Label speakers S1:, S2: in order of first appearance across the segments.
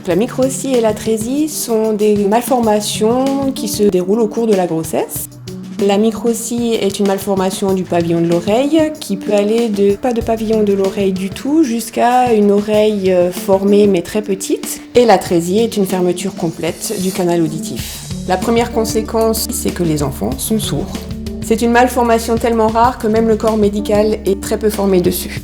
S1: La microtie et l'atrésie sont des malformations qui se déroulent au cours de la grossesse. La microtie est une malformation du pavillon de l'oreille qui peut aller de pas de pavillon de l'oreille du tout jusqu'à une oreille formée mais très petite. Et l'atrésie est une fermeture complète du canal auditif. La première conséquence, c'est que les enfants sont sourds. C'est une malformation tellement rare que même le corps médical est très peu formé dessus.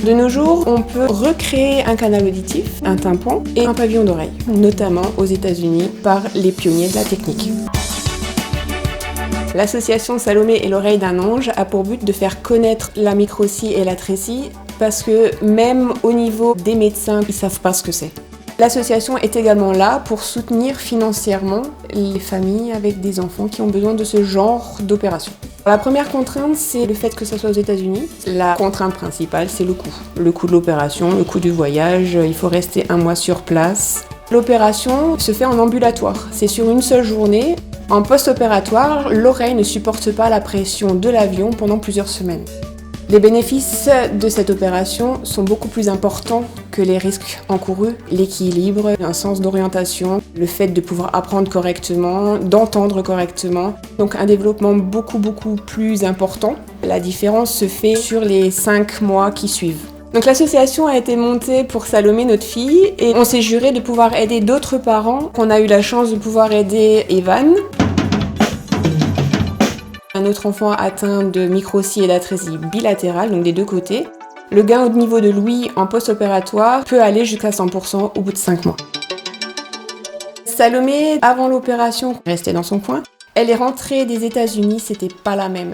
S1: De nos jours, on peut recréer un canal auditif, un tympan et un pavillon d'oreille, notamment aux États-Unis par les pionniers de la technique. L'association Salomé et l'oreille d'un ange a pour but de faire connaître la microtie et l'atrésie parce que même au niveau des médecins, ils ne savent pas ce que c'est. L'association est également là pour soutenir financièrement les familles avec des enfants qui ont besoin de ce genre d'opération. La première contrainte, c'est le fait que ce soit aux États-Unis. La contrainte principale, c'est le coût. Le coût de l'opération, le coût du voyage, il faut rester 1 mois sur place. L'opération se fait en ambulatoire, c'est sur une seule journée. En post-opératoire, l'oreille ne supporte pas la pression de l'avion pendant plusieurs semaines. Les bénéfices de cette opération sont beaucoup plus importants que les risques encourus. L'équilibre, un sens d'orientation, le fait de pouvoir apprendre correctement, d'entendre correctement. Donc un développement beaucoup plus important. La différence se fait sur les 5 mois qui suivent. Donc l'association a été montée pour Salomé, notre fille, et on s'est juré de pouvoir aider d'autres parents. On a eu la chance de pouvoir aider Evan. Un autre enfant atteint de microtie et d'atrésie bilatérale, donc des deux côtés. Le gain au niveau de l'ouïe en post-opératoire peut aller jusqu'à 100% au bout de 5 mois. Salomé, avant l'opération, restait dans son coin. Elle est rentrée des États-Unis, c'était pas la même.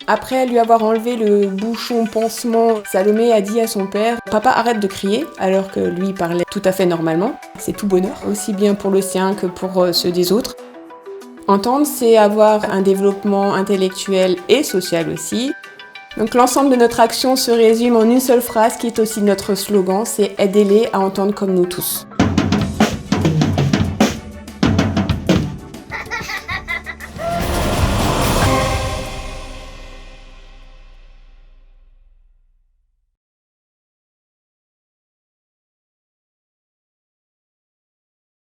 S1: Après lui avoir enlevé le bouchon pansement, Salomé a dit à son père « Papa, arrête de crier », alors que lui parlait tout à fait normalement. C'est tout bonheur, aussi bien pour le sien que pour ceux des autres. Entendre, c'est avoir un développement intellectuel et social aussi. Donc l'ensemble de notre action se résume en une seule phrase qui est aussi notre slogan, c'est « Aidez-les à entendre comme nous tous ».